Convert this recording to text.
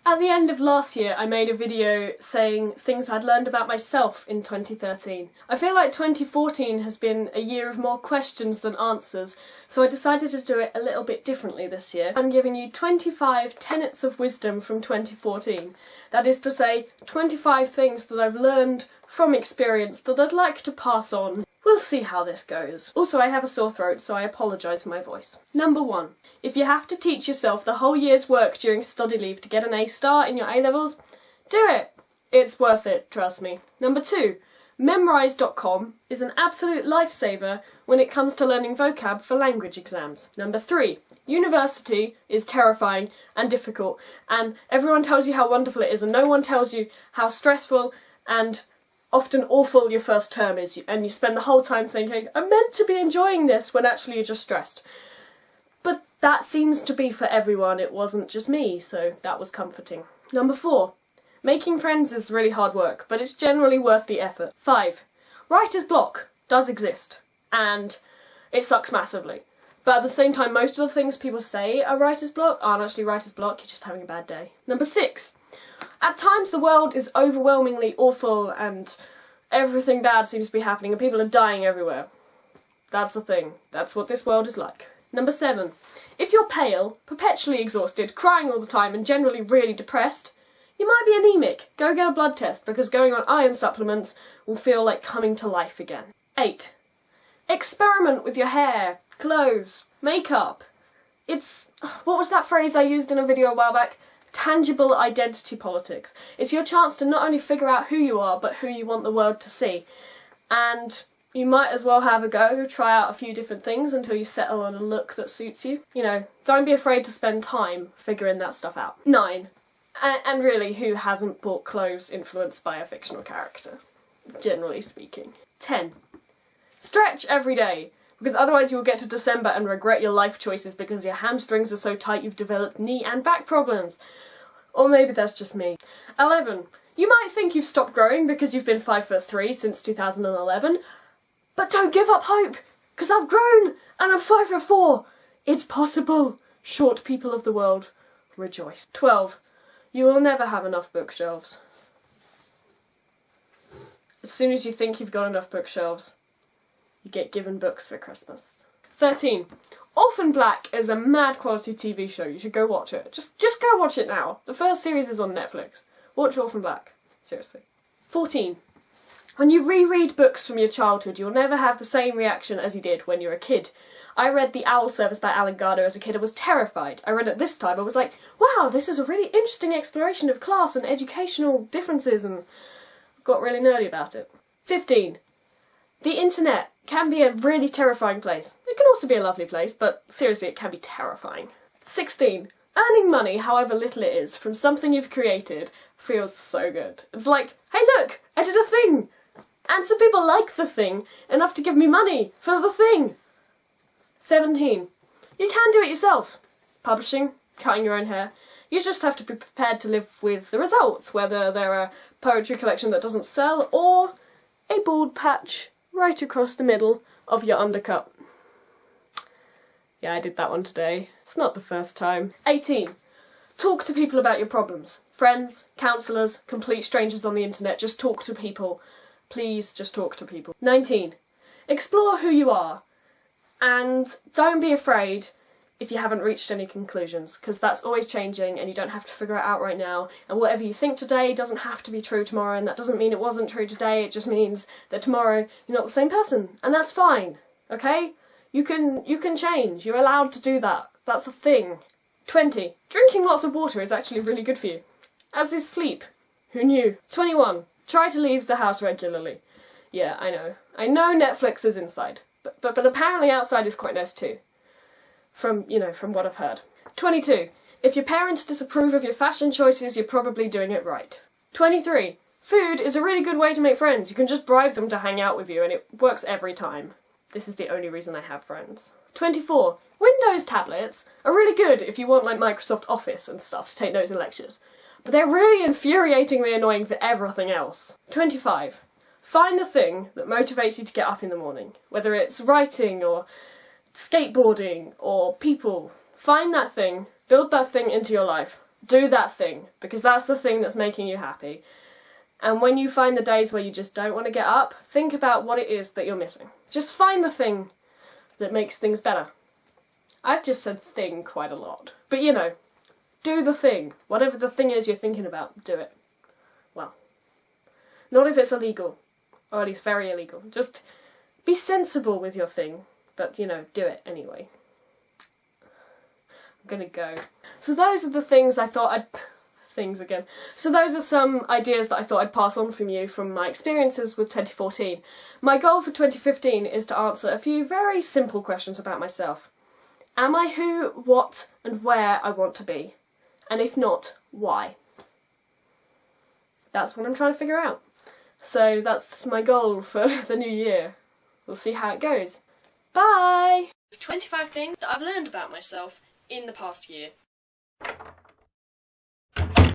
At the end of last year, I made a video saying things I'd learned about myself in 2013. I feel like 2014 has been a year of more questions than answers, so I decided to do it a little bit differently this year. I'm giving you 25 tenets of wisdom from 2014. That is to say, 25 things that I've learned from experience that I'd like to pass on. We'll see how this goes. Also, I have a sore throat, so I apologise for my voice. Number 1. If you have to teach yourself the whole year's work during study leave to get an A star in your A-levels, do it! It's worth it, trust me. Number 2. Memrise.com is an absolute lifesaver when it comes to learning vocab for language exams. Number 3. University is terrifying and difficult, and everyone tells you how wonderful it is, and no one tells you how stressful and often awful your first term is, and you spend the whole time thinking, I'm meant to be enjoying this, when actually you're just stressed. But that seems to be for everyone, it wasn't just me, so that was comforting. Number 4. Making friends is really hard work, but it's generally worth the effort. 5. Writer's block does exist, and it sucks massively. But at the same time, most of the things people say are writer's block aren't actually writer's block, you're just having a bad day. Number 6. At times the world is overwhelmingly awful and everything bad seems to be happening and people are dying everywhere. That's a thing. That's what this world is like. Number 7. If you're pale, perpetually exhausted, crying all the time and generally really depressed, you might be anemic. Go get a blood test because going on iron supplements will feel like coming to life again. 8. Experiment with your hair, clothes, makeup. It's... what was that phrase I used in a video a while back? Tangible identity politics. It's your chance to not only figure out who you are, but who you want the world to see. And you might as well have a go, try out a few different things until you settle on a look that suits you. You know, don't be afraid to spend time figuring that stuff out. 9. And really, who hasn't bought clothes influenced by a fictional character? Generally speaking. 10. Stretch every day, because otherwise you will get to December and regret your life choices because your hamstrings are so tight you've developed knee and back problems. Or maybe that's just me. 11. You might think you've stopped growing because you've been 5'3" since 2011, but don't give up hope, because I've grown and I'm 5'4". It's possible. Short people of the world, rejoice. 12. You will never have enough bookshelves. As soon as you think you've got enough bookshelves, you get given books for Christmas. 13. Orphan Black is a mad quality TV show. You should go watch it. Just go watch it now. The first series is on Netflix. Watch Orphan Black. Seriously. 14. When you reread books from your childhood, you'll never have the same reaction as you did when you were a kid. I read The Owl Service by Alan Garner as a kid and was terrified. I read it this time, I was like, wow, this is a really interesting exploration of class and educational differences, and got really nerdy about it. 15. The internet can be a really terrifying place. It can also be a lovely place, but seriously, it can be terrifying. 16. Earning money, however little it is, from something you've created feels so good. It's like, hey look, I did a thing! And some people like the thing enough to give me money for the thing! 17. You can do it yourself. Publishing, cutting your own hair. You just have to be prepared to live with the results, whether they're a poetry collection that doesn't sell or a bald patch right across the middle of your undercut. Yeah, I did that one today. It's not the first time. 18. Talk to people about your problems. Friends, counsellors, complete strangers on the internet. Just talk to people. Please, just talk to people. 19. Explore who you are. And don't be afraid if you haven't reached any conclusions, because that's always changing and you don't have to figure it out right now. And whatever you think today doesn't have to be true tomorrow, and that doesn't mean it wasn't true today, it just means that tomorrow you're not the same person. And that's fine, okay? You can change. You're allowed to do that. That's a thing. 20. Drinking lots of water is actually really good for you. As is sleep. Who knew? 21. Try to leave the house regularly. Yeah, I know. I know Netflix is inside. But apparently outside is quite nice too. From what I've heard. 22. If your parents disapprove of your fashion choices, you're probably doing it right. 23. Food is a really good way to make friends. You can just bribe them to hang out with you and it works every time. This is the only reason I have friends. 24. Windows tablets are really good if you want like Microsoft Office and stuff to take notes in lectures. But they're really infuriatingly annoying for everything else. 25. Find a thing that motivates you to get up in the morning, whether it's writing or skateboarding or people. Find that thing, build that thing into your life, Do that thing, because that's the thing that's making you happy. And when you find the days where you just don't want to get up, think about what it is that you're missing. Just find the thing that makes things better. I've just said thing quite a lot. But you know, do the thing. Whatever the thing is you're thinking about, do it. Well, not if it's illegal. Or at least very illegal. Just be sensible with your thing. But, you know, do it anyway. I'm gonna go. So those are the things I thought I'd... Things again. So those are some ideas that I thought I'd pass on from you from my experiences with 2014. My goal for 2015 is to answer a few very simple questions about myself. Am I who, what, and where I want to be? And if not, why? That's what I'm trying to figure out. So that's my goal for the new year. We'll see how it goes. Bye! 25 things that I've learned about myself in the past year.